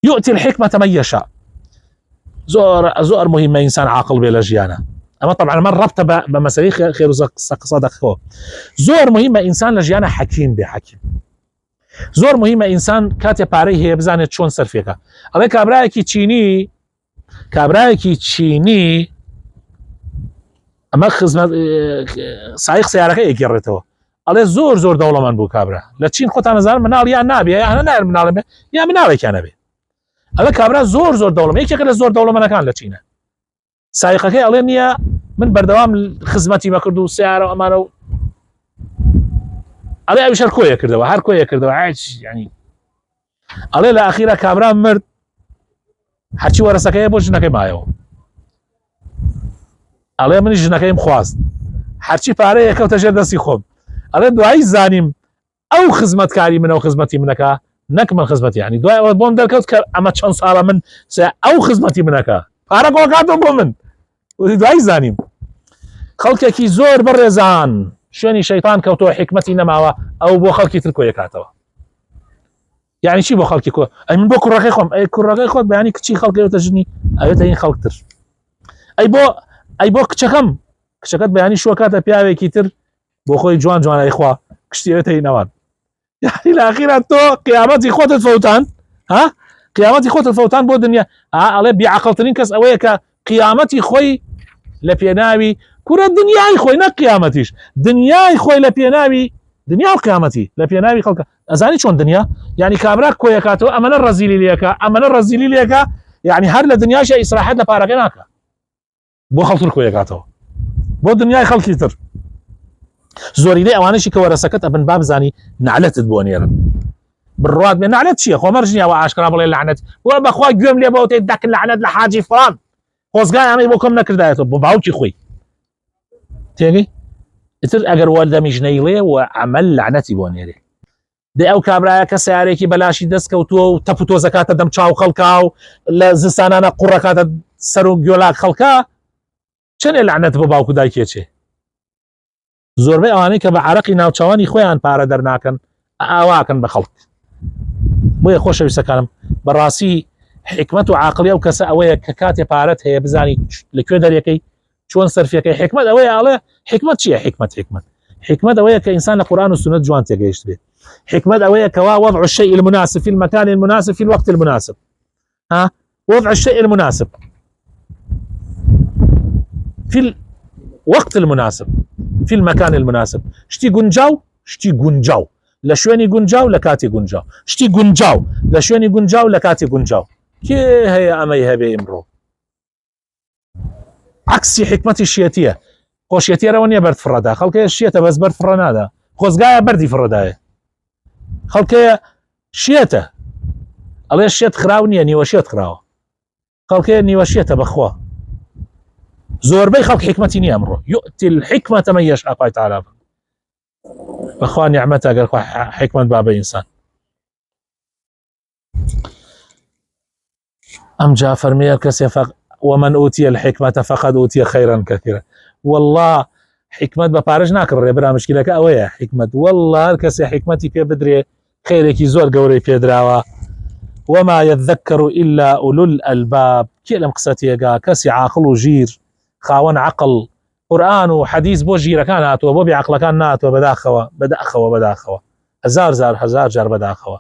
يؤتي الحكمة من يشاء. زور مهمة إنسان عاقل بلا جيانة. أما طبعا من ربط بمسائل خير صدق هو زور مهمة إنسان لجيانة حكيم بحكيم. زور مهمة إنسان كاتي باريه بزانت شون سرفيكا. أما كابرايكي تشيني أما خزمة سايق سيارك يكررته. على زور دولة من بو كابرا. لا تشين خط أنا زار منال يا نبي يا أنا نار منال يا منال كان نبي. أما كابرا زور دولة ما يكيك زور دولة من كان لا تشينه. سايقك على من بردوام خزمتي ما كردو سيارة أمانة. على أي شر كويه كردوا هر كويه كردوا عايش يعني. على الأخيرة كابرا مرد. حكي ورسكيه بوش نكيم معه. على من جنكيم خواست. حكي فاريه كوت جرد سيخوب. على دعاء زانيم أو خدمت كاري من أو خدمتي منك نكمل خدمتي يعني دعاء بوم دركوت أما تشان صار من أو خدمتي منك فارق وقعدوا بومن ودعاء زانيم خلقك كي زور برزان شوني شيطان كوتو حكمتي نماوا أو بو خلقي تركو يكاتوا يعني شي بو خلقي كو أي من بو كرقيخهم أي كرقيخهم يعني كشي خلقي وتجني أيوتين خلقتر أي بو كشكم كشكت يعني شو كاتا بياوي كيتر بو خوي جوان إخوة كشتيوتين نوان يعني الأخيرة تو قيامتي خوت الفوتان ها قيامتي خوت الفوتان بو دنيا على بعقلتنين كس أويك قيامتي خوي لبيناوي كرة الدنيا خوي نا قيامتيش دنيا خوي لبيناوي دنيا وقيامتي لبيناوي خلق أزاني شون دنيا يعني كابراك كوي كاتو أمن الرزيلي ليك يعني هر لدنيا شيء إصلاحات لبارقيناك بو خلطر كوي كاتو بو دنيا خلق يتر زوري لي اوانشي كورسكت ابن باب زاني نعلت بونير بالرواد من نعلت شيخ ومرجني واشكر بالله لعنت ولا بخوا جوم لي بوت داك اللعنت لحاجي فلان خوزغا امي بكم نكردايتو باوتي خوي تيجي اتر اگر والده مجنيلي وعمل لعنتي بونير دي او كابرايا كسياريكي بلاشي دسكوتو تفوتو زكاه دم تشاو خلقاو لزسانانا قركات سرو جولاك خلقا شن لعنت باوكو دايكيتشي زۆربەی ئەوانەی کە بە عەرەقی ناوچەوانی خۆیان پارە دەرناکەن ئاواکەن بە خەڵک بۆیە خۆشەویستەکانم بەڕاستی حکمت و عاقلی ئەو کەسە ئەوەیە کە کاتێ پارەت هەیە بزانی لەکوێ دەرێکەی چۆن سەرفیەکەی حکمت ئەوەیە ئاڵێ حکمت چییە حکمت ئەوەیە کە ئینسان لە قورئان و سونەت جوان تێگەیشت بێت حکمت ئەوەیە کەوا وضع الشيء المناسب في المكان المناسب في الوقت المناسب وضع الشيء المناسب في الوقت المناسب في المكان المناسب شتي گونجاو لشويني گونجاو لكاتي گونجاو شتي گونجاو لشويني گونجاو لكاتي گونجاو كي هي امي هبي امرو عكسي حكمتي الشياتيه خوشيتي روانيه برد فردا خلقي الشيته بس برد فرنادا خوزقايا بردي فردا خلقي شيته الله الشيت خراوني اني وشيت خراو خلقي اني وشيته بخوا زۆربەی خەڵک حکمەتی نییە ئەمڕۆ يؤتي الحكمة من يشاء خوای تعالی بەخوا نیعمەتە ئەگەر خوا حکمت با بە ئینسان ئەمجا فەرمیێ کەسێ ومن أوتي الحكمة فقد أوتي خيرا كثيرا والله حکمت بە پارەش ناکڕێ برا مشکلەکە ئەوەیە حکمت والله هەر کەسێ حکمەتی پێ بدرێ خێرێکی زۆر گەورەی پێدراوە وما يذكر إلا أولو الألباب کێ لەم قسەتێگا کەسی عاقڵ و ژیر خاوەن عقل قورئان و حەدیث بۆ ژیرەکان هاتووە بۆ بێعەقڵەکان ناتوە بەداخەوە هەزار جار بەداخەوە